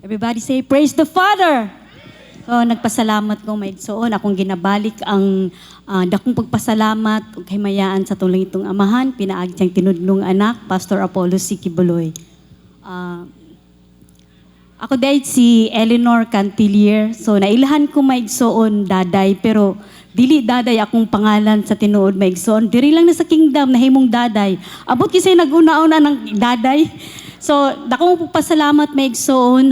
Everybody say, praise the Father! So, nagpasalamat ko maigsoon. Akong ginabalik ang dakong pagpasalamat ug himayaan sa tulang itong amahan. Pinaagi siyang tinudlong anak, Pastor Apollo C. Kibuloy. Ako dahil si Eleanor Cantilier. So, nailahan ko maigsoon daday, pero dili daday akong pangalan sa tinuod maigsoon. Diri lang na sa kingdom na himong daday. Abot kasi nag-una-una ng daday. So, dakong pagpasalamat maigsoon.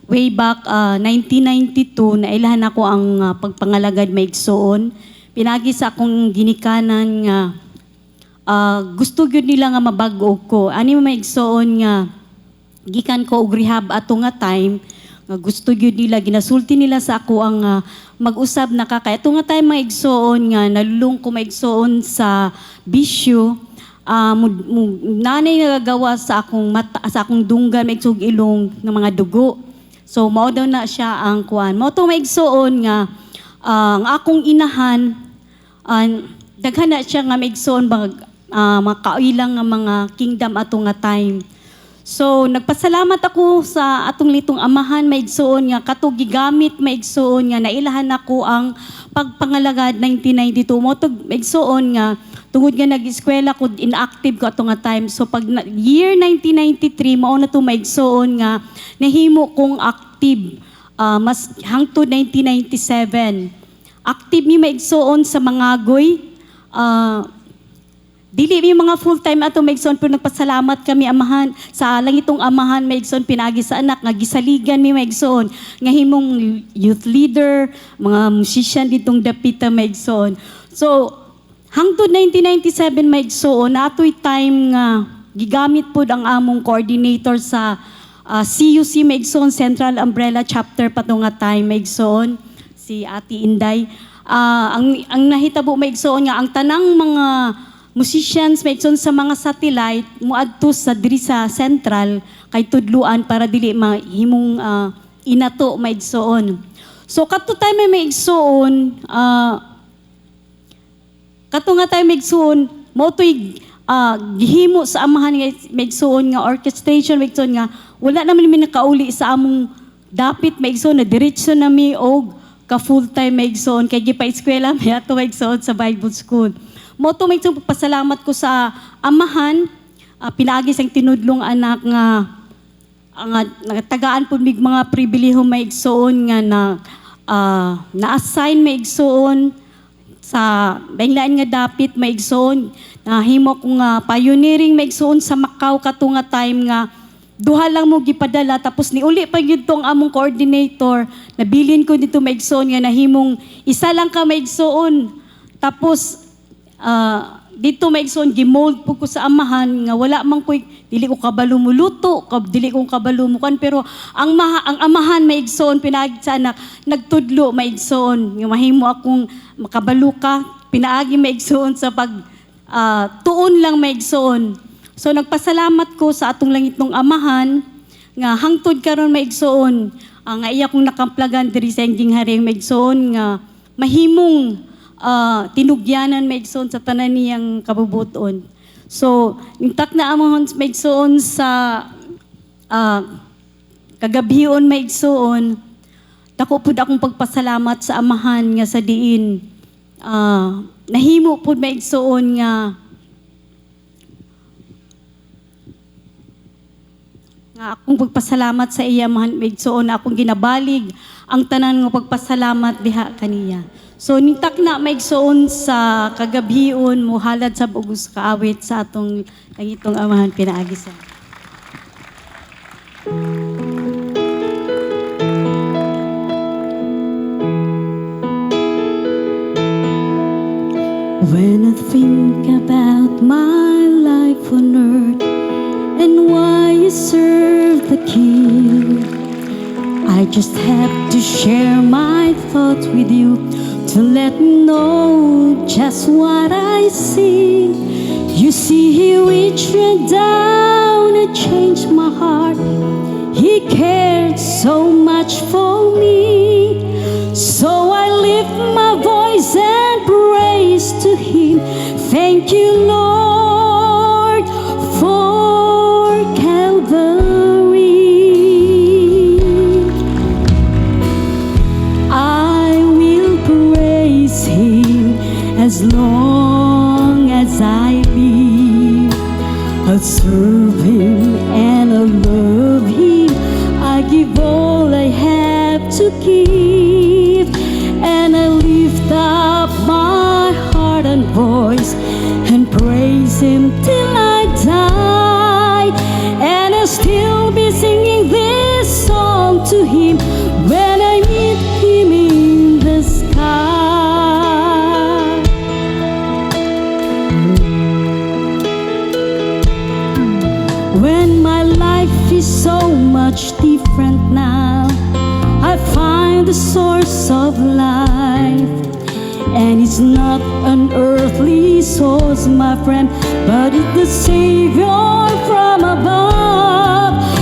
Way back 1992, nailahan ako ang pagpangalagad maigsoon. Pinagi sa akong ginikanan nga gusto gyud nila nga mabag-o ko. Ani maigsoon nga gikan ko og rehab ato nga time nga gusto gyud nila ginasulti nila sa ako ang mag-usab na kay ato nga time maigsoon nga nalulung ko maigsoon sa bisyo. Nanay nagagawa sa akong mata, sa akong dunggan maigsoog ilong ng mga dugo. So mao daw na siya ang kuan. Mao to maigsoon nga ang akong inahan daghan na siya nga maigsoon makailang nga mga kingdom ato nga time. So nagpasalamat ako sa atong litong amahan maigsoon nga kato gigamit maigsoon nga nailahan ako ang pagpangalagad 1992 mo to maigsoon nga tungod nga nag-eskwela ko inactive ko ato nga time. So pag year 1993 mao na to maigsoon nga nahimo kong active mas hangtod 1997. Active mi maigsoon sa Mangagoy. Dili mi mga full-time ato maigsoon pero nagpasalamat kami amahan sa langitong amahan maigsoon pinagi sa anak nga gisaligan mi maigsoon nga himong youth leader, mga musician ditong dapita maigsoon. So hangtod 1997 maigsoon atoy time nga gigamit pud ang among coordinator sa CUC maigsoon Central Umbrella Chapter pato nga time maigsoon si Ate Inday. Ang nahitabo maigsoon nga ang tanang mga musicians maigsoon sa mga satellite moadto sa diri sa Central kay tudluan para dili mahimong inato maigsoon. So kadto time maigsoon kato nga tayo maigsoon mo to'y gihimo sa amahan nga maigsoon nga orchestration maigsoon nga wala naman mi nakauli sa among dapit maigsoon na diretso na mi og ka full time maigsoon kay gipa-eskwela mi ato maigsoon sa Bible School. Mo to maigsoon pasalamat ko sa amahan pinaagi sang tinudlong anak nga tagaan pud mig mga pribilehiyo maigsoon nga na-assign maigsoon sa bainglaan nga dapit maigsoon himo ko nga pioneering maigsoon sa Macau kato nga time nga duha lang mo gipadala tapos niuli pa gyud tong among coordinator nabilin ko dito maigsoon nga nahimong isa lang ka maigsoon tapos dito maigsoon gimold po ko sa amahan nga wala man ko dili ko kabalo muluto dili ko kabalo mo kan pero ang amahan maigsoon pinagi sa anak nagtudlo maigsoon nga mahimo akong makabalo ka pinaagi maigsoon sa pag tuon lang maigsoon. So nagpasalamat ko sa atong langitong amahan nga hangtod karon maigsoon nga iya kong nakamplagan diri sa ginghari maigsoon nga mahimong tinugyanan maigsoon sa tanan niyang kabubuton. So intak na among maigsoon sa kagabhion maigsoon dako pud akong pagpasalamat sa amahan nga sa diin nahimo pud maigsoon nga akong pagpasalamat sa iya maigsoon akong ginabalig ang tanan nga pagpasalamat diha kaniya. So nintak na maigsoon sa kagabhion muhalad sa bugos kaawit sa atong langitong amahan pinaagi sa When I think about my life on earth and why I serve the King, I just have to share my thoughts with you to let me know just what I see. You see, He reached right down and changed my heart. He cared so much for me. So I lift my voice and praise to Him. Thank you, Lord, for Calvary. to give. And I lift up my heart and voice and praise Him till I die. And I'll still be singing this song to Him when I meet Him in the sky. When my life is so much different now, I find the source of life. And it's not an earthly source, my friend, but it's the Savior from above.